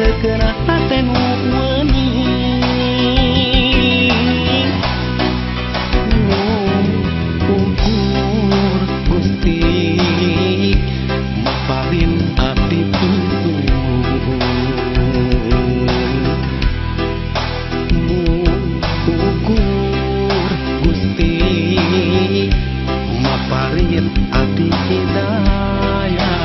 terkena hatenu weni ukur Gusti maparin abdi ukur Gusti maparin abdi hidayah.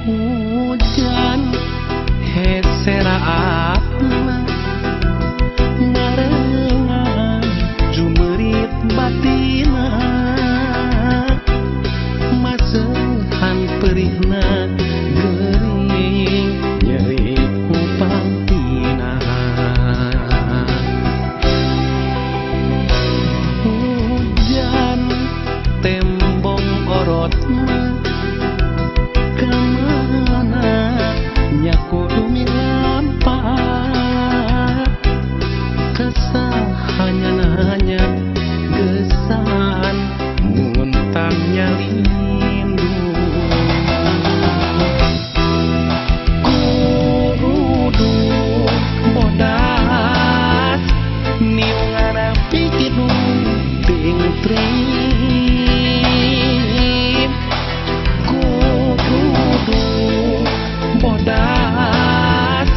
Hujan heseraatna ngarengan jumerit batina masehan perihna gering nyeri upangtina hujan tembong orotna kudu milampat kesahannya nanya gesan muntangnya lindu kudu bodas niungana pikidu ting trip kudu bodas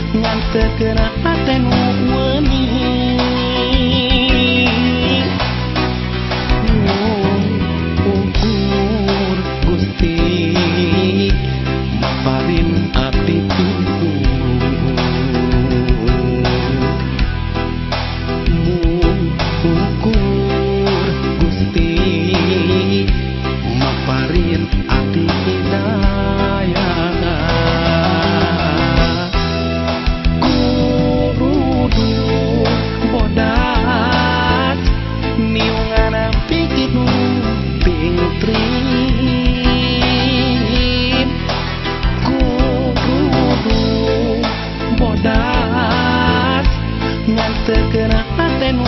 ngan terkena hatenu weni ukur Gusti maparin abdi ukur Gusti maparin abdi hidayah. Bodas ngan terkena hatenu